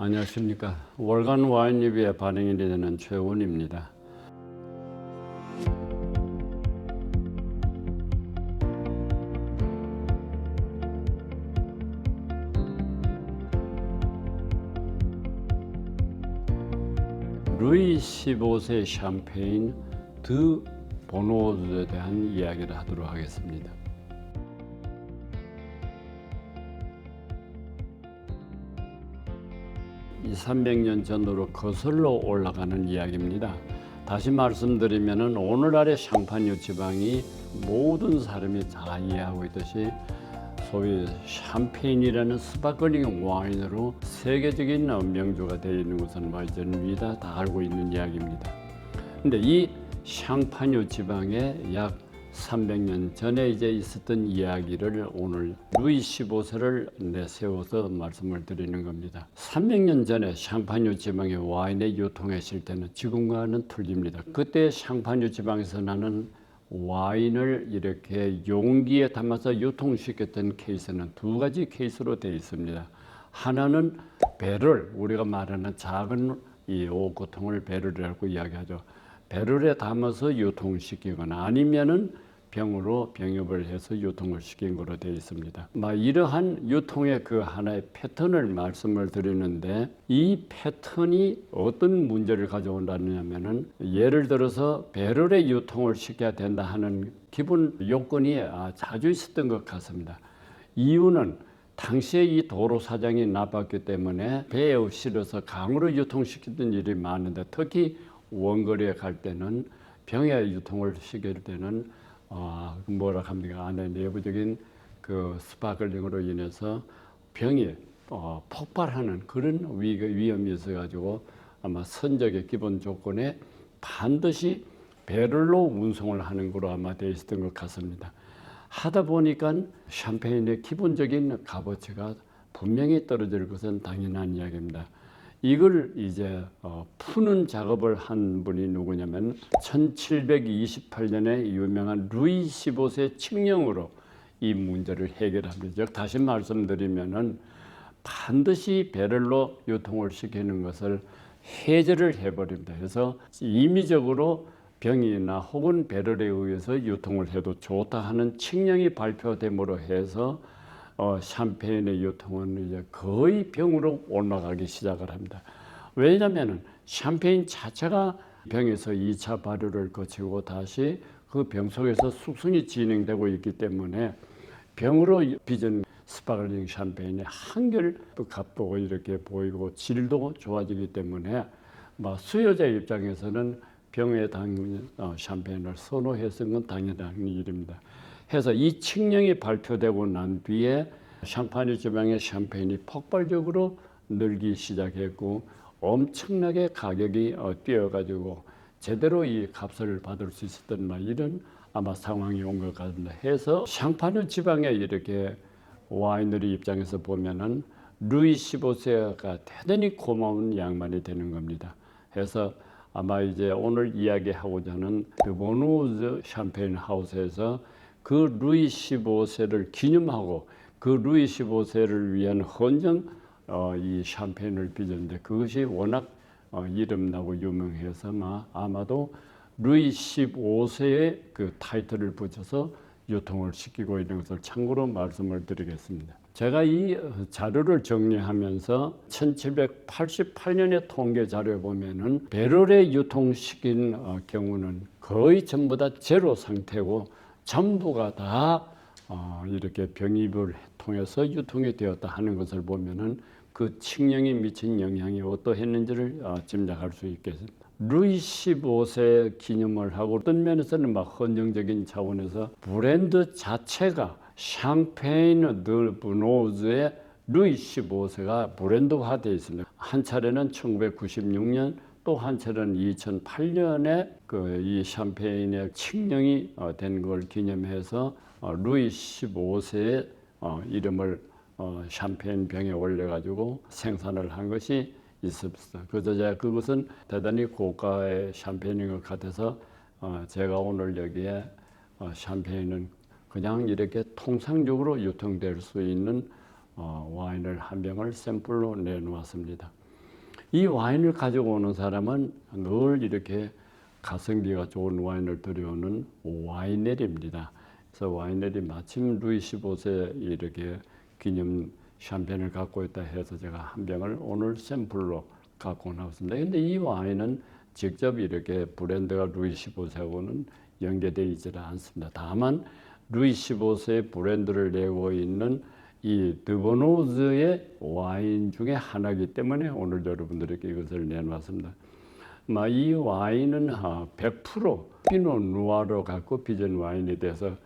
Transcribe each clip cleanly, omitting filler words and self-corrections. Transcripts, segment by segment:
안녕하십니까. 월간 와인 리뷰에 반영이 되는 최훈입니다. 루이 15세 샴페인 드 보노즈에 대한 이야기를 하도록 하겠습니다. 이 300년 전으로 거슬러 올라가는 이야기입니다. 다시 말씀드리면 오늘날의 샹파뉴 지방이 모든 사람이 다 이해하고 있듯이 소위 샴페인이라는 스파클링 와인으로 세계적인 명주가 되어 있는 것은 이제는 우리 다 알고 있는 이야기입니다. 근데 이 샹파뉴 지방에 약 300년 전에 이제 있었던 이야기를 오늘 루이 15세를 내세워서 말씀을 드리는 겁니다. 300년 전에 샹파뉴 지방의 와인의 유통했을 때는 지금과는 틀립니다. 그때 샹파뉴 지방에서 나는 와인을 이렇게 용기에 담아서 유통시켰던 케이스는 두 가지 케이스로 되어 있습니다. 하나는 배럴, 우리가 말하는 작은 이 오크통을 배럴이라고 이야기하죠. 배럴에 담아서 유통시키거나 아니면은 병으로 병협을 해서 유통을 시킨 거로 되어 있습니다. 이러한 유통의 그 하나의 패턴을 말씀을 드리는데 이 패턴이 어떤 문제를 가져온다냐면은 예를 들어서 배럴의 유통을 시켜야 된다 하는 기본 요건이 자주 있었던 것 같습니다. 이유는 당시에 이 도로 사정이 나빴기 때문에 배에 실어서 강으로 유통시키던 일이 많은데 특히 원거리에 갈 때는 병에 유통을 시킬 때는 뭐라 합니까? 안에 내부적인 그 스파클링으로 인해서 병이 폭발하는 그런 위험이 있어가지고 아마 선적의 기본 조건에 반드시 배럴로 운송을 하는 거로 아마 되어 있었던 것 같습니다. 하다 보니까 샴페인의 기본적인 값어치가 분명히 떨어질 것은 당연한 이야기입니다. 이걸 이제 푸는 작업을 한 분이 누구냐면 1728년에 유명한 루이 15세 칙령으로 이 문제를 해결합니다. 다시 말씀드리면은 반드시 배럴로 유통을 시키는 것을 해제를 해버립니다. 그래서 임의적으로 병이나 혹은 배럴에 의해서 유통을 해도 좋다 하는 칙령이 발표됨으로 해서 샴페인의 유통은 이제 거의 병으로 올라가기 시작을 합니다. 왜냐하면 샴페인 자체가 병에서 2차 발효를 거치고 다시 그 병 속에서 숙성이 진행되고 있기 때문에 병으로 빚은 스파클링 샴페인이 한결 값도 이렇게 보이고 질도 좋아지기 때문에 수요자 입장에서는 병에 담긴 샴페인을 선호했던 건 당연한 일입니다. 해서 이 칙령이 발표되고 난 뒤에 샹파뉴 지방의 샴페인이 폭발적으로 늘기 시작했고 엄청나게 가격이 뛰어가지고 제대로 이 값을 받을 수 있었던 이런 아마 상황이 온 것 같습니다. 해서 샹파뉴 지방에 이렇게 와이너리 입장에서 보면은 루이 15세가 대단히 고마운 양반이 되는 겁니다. 해서 아마 이제 오늘 이야기하고자 하는 드 보노즈 샴페인 하우스에서 그 루이 15세를 기념하고 그 루이 15세를 위한 헌정 이 샴페인을 빚었는데 그것이 워낙 이름나고 유명해서 아마도 루이 15세의 그 타이틀을 붙여서 유통을 시키고 있는 것을 참고로 말씀을 드리겠습니다. 제가 이 자료를 정리하면서 1788년의 통계 자료에 보면은 배럴에 유통시킨 경우는 거의 전부 다 제로 상태고 전부가 다 이렇게 병입을 통해서 유통이 되었다 하는 것을 보면은 그 칙령이 미친 영향이 어떠했는지를 짐작할 수 있겠습니다. 루이 15세 기념을 하고 어떤 면에서는 헌정적인 차원에서 브랜드 자체가 샹페인 드 보노즈의 루이 15세가 브랜드화되어 있습니다. 한 차례는 1996년 또 한 차례는 2008년에 이 샴페인의 칙령이 된 걸 기념해서 루이 15세의 이름을 샴페인 병에 올려가지고 생산을 한 것이 있습니다. 그래서 그것은 대단히 고가의 샴페인인 것 같아서 제가 오늘 여기에 샴페인은 그냥 이렇게 통상적으로 유통될 수 있는 와인을 한 병을 샘플로 내놓았습니다. 이 와인을 가지고 오는 사람은 늘 이렇게 가성비가 좋은 와인을 들여오는 와이너리입니다. 그래서 와이너리 마침 루이 15세 이렇게 기념 샴페인을 갖고 있다 해서 제가 한 병을 오늘 샘플로 갖고 나왔습니다. 근데 이 와인은 직접 이렇게 브랜드가 루이 15세하고는 연계되어 있지 않습니다. 다만 루이 15세의 브랜드를 내고 있는 이 드보노즈의 와인 중에 하나이기 때문에 오늘 여러분들에게 이것을 내놓았습니다. 이 와인은 100% 피노 누아로 갖고 빚은 와인이 돼서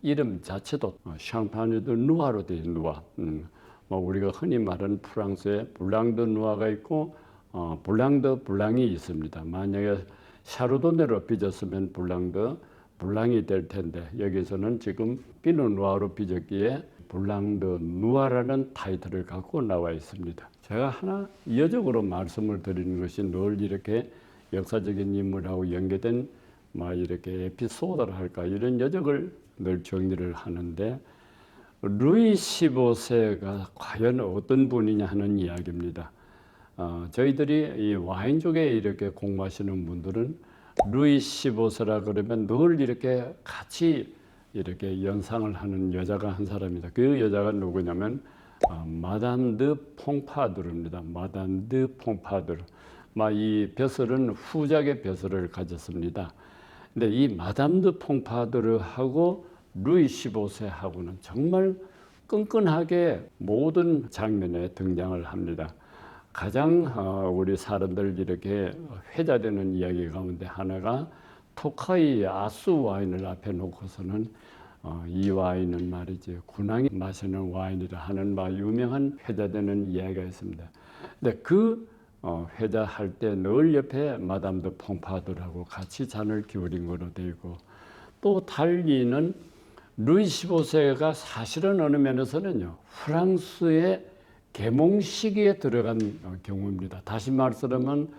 이름 자체도 샹파뉴드 누아로 된 누아. 우리가 흔히 말하는 프랑스에 블랑드 누아가 있고 블랑드 블랑이 있습니다. 만약에 샤르도네로 빚었으면 블랑이 될 텐데 여기서는 지금 피노 누아로 빚었기에 블랑드 누아라는 타이틀을 갖고 나와 있습니다. 제가 하나 이어적으로 말씀을 드리는 것이 늘 이렇게 역사적인 인물하고 연계된 이렇게 에피소드를 할까 이런 여적을 늘 정리를 하는데 루이 15세가 과연 어떤 분이냐 하는 이야기입니다. 저희들이 이 와인 쪽에 이렇게 공부하시는 분들은 루이 15세라 그러면 늘 이렇게 같이 이렇게 연상을 하는 여자가 한 사람입니다. 그 여자가 누구냐면 마담 드 퐁파두르입니다. 마담 드 퐁파두르. 이 벼슬은 후작의 벼슬을 가졌습니다. 근데 이 마담 드 퐁파두르하고 루이 15세하고는 정말 끈끈하게 모든 장면에 등장을 합니다. 가장 우리 사람들 이렇게 회자되는 이야기 가운데 하나가 토카이 아수 와인을 앞에 놓고서는 이 와인은 말이지 군왕이 마시는 와인이라 하는 유명한 회자되는 이야기가 있습니다. 근데 그 회자할 때 늘 옆에 마담 드 퐁파두르하고 같이 잔을 기울인 거로 되어 있고 또 달리는 루이 15세가 사실은 어느 면에서는요 프랑스의 계몽 시기에 들어간 경우입니다. 다시 말씀하면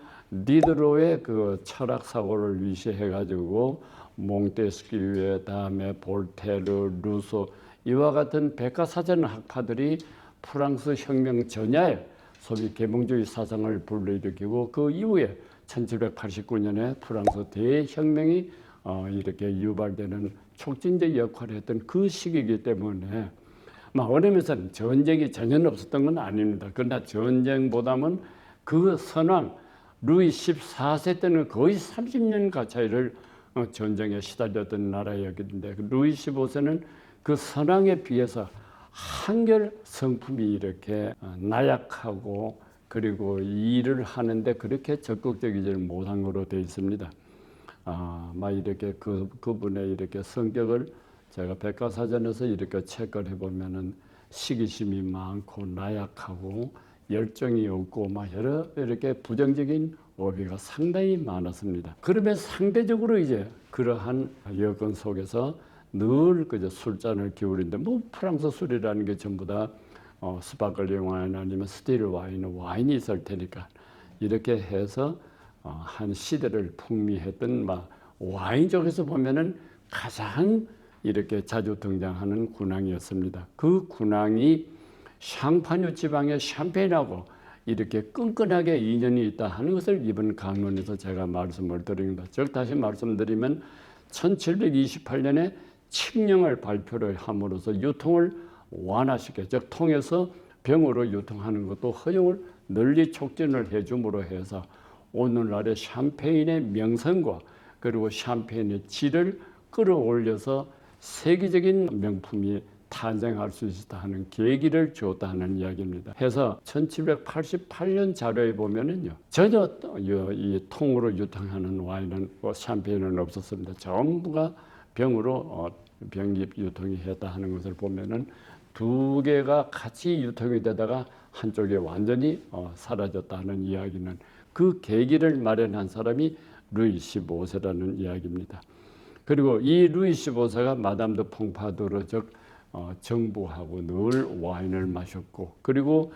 디드로의 그 철학 사고를 위시해 가지고 몽테스키유의 다음에 볼테르, 루소 이와 같은 백과사전 학파들이 프랑스 혁명 전야에 소위 계몽주의 사상을 불러일으키고 그 이후에 1789년에 프랑스 대혁명이 이렇게 유발되는 촉진적 역할을 했던 그 시기이기 때문에 어느 면에서는 전쟁이 전혀 없었던 건 아닙니다. 그러나 전쟁보다는 그 선왕 루이 14세 때는 거의 30년 가까이를 전쟁에 시달렸던 나라였는데 루이 15세는 그 선왕에 비해서 한결 성품이 이렇게 나약하고 그리고 일을 하는데 그렇게 적극적이지 못한 것으로 되어 있습니다. 이렇게 그분의 이렇게 성격을 제가 백과사전에서 이렇게 체크를 해보면은 시기심이 많고 나약하고 열정이 없고 여러 이렇게 부정적인 어휘가 상당히 많았습니다. 그러면 상대적으로 이제 그러한 여건 속에서 늘 그저 술잔을 기울이는데 프랑스 술이라는 게 전부 다 스파클링 와인 아니면 스틸 와인이 있을 테니까 이렇게 해서 한 시대를 풍미했던 와인 쪽에서 보면은 가장 이렇게 자주 등장하는 군왕이었습니다. 그 군왕이 샹파뉴 지방의 샴페인하고 이렇게 끈끈하게 인연이 있다 하는 것을 이번 강론에서 제가 말씀을 드립니다. 즉 다시 말씀드리면 1728년에 칙령을 발표를 함으로써 유통을 완화시켜 즉 통해서 병으로 유통하는 것도 허용을 널리 촉진을 해줌으로 해서 오늘날의 샴페인의 명성과 그리고 샴페인의 질을 끌어올려서 세계적인 명품이 탄생할 수 있다 하는 계기를 주었다 하는 이야기입니다. 해서 1788년 자료에 보면은요 전혀 이 통으로 유통하는 와인은 샴페인은 없었습니다. 전부가 병으로 병립 유통이 했다 하는 것을 보면은 두 개가 같이 유통이 되다가 한쪽에 완전히 사라졌다 하는 이야기는 그 계기를 마련한 사람이 루이 15세라는 이야기입니다. 그리고 이 루이 15세가 마담 드 퐁파두르 즉 정부하고 늘 와인을 마셨고 그리고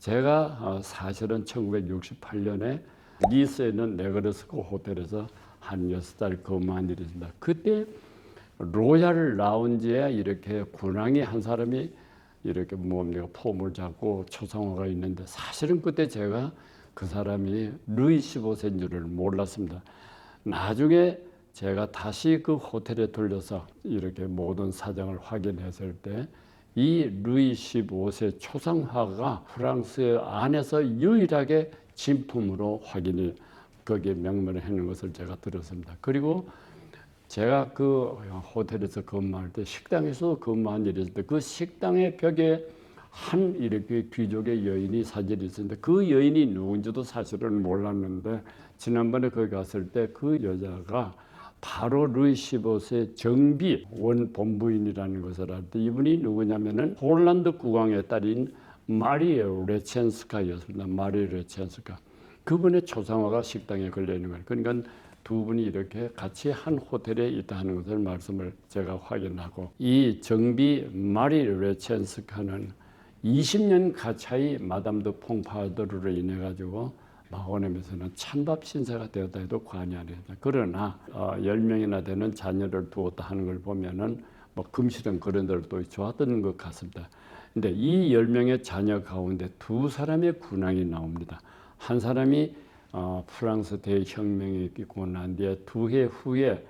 제가 사실은 1968년에 니스에 있는 네그레스코 호텔에서 한 6달 근무한 일이 있습니다. 그때 로얄 라운지에 이렇게 군왕이 한 사람이 이렇게 폼을 잡고 초상화가 있는데 사실은 그때 제가 그 사람이 루이 15세인 줄을 몰랐습니다. 나중에 제가 다시 그 호텔에 들려서 이렇게 모든 사정을 확인했을 때 이 루이 15세 초상화가 프랑스 안에서 유일하게 진품으로 확인이 거기에 명명을 해놓은 것을 제가 들었습니다. 그리고 제가 그 호텔에서 근무할 때 식당에서 근무한 일이 있을 때 그 식당의 벽에 한 이렇게 귀족의 여인이 사진이 있었는데 그 여인이 누군지도 사실은 몰랐는데 지난번에 거기 갔을 때 그 여자가 바로 루이 15세 정비 원 본부인이라는 것을 알 때 이분이 누구냐면은 폴란드 국왕의 딸인 마리에 레첸스카였습니다. 마리에 레첸스카. 그분의 초상화가 식당에 걸려 있는 거예요. 그러니까 두 분이 이렇게 같이 한 호텔에 있다 하는 것을 말씀을 제가 확인하고 이 정비 마리 레첸스카는 20년 가차이 마담 드 퐁파드르로 인해 가지고 마호넴에서는 찬밥 신사가 되었다 해도 과언이 아니다. 그러나 10명이나 되는 자녀를 두었다 하는 걸 보면은 뭐 금실은 그런 대로 또 좋았던 것 같습니다. 근데 이 10명의 자녀 가운데 두 사람의 군왕이 나옵니다. 한 사람이 프랑스 대혁명이 있고 난 뒤에 두 해 후에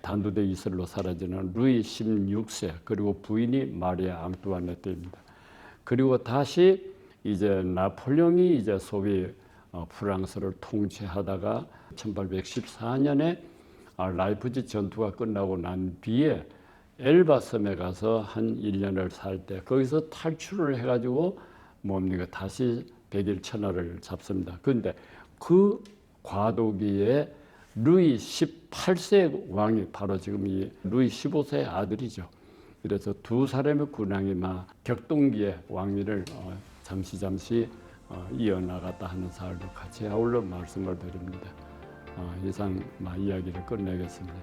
단두대 이슬로 사라지는 루이 16세 그리고 부인이 마리아 앙뚜아네트입니다. 그리고 다시 이제 나폴레옹이 이제 소위 프랑스를 통치하다가 1814년에 라이프지 전투가 끝나고 난 뒤에 엘바 섬에 가서 한 1년을 살 때 거기서 탈출을 해가지고 뭡니까 다시 백일 천하를 잡습니다. 그런데 그 과도기에 루이 18세 왕이 바로 지금 이 루이 15세의 아들이죠. 그래서 두 사람의 군왕이 막 격동기에 왕위를 잠시 이어나갔다 하는 사실도 같이 아울러 말씀을 드립니다. 이상 이야기를 끝내겠습니다.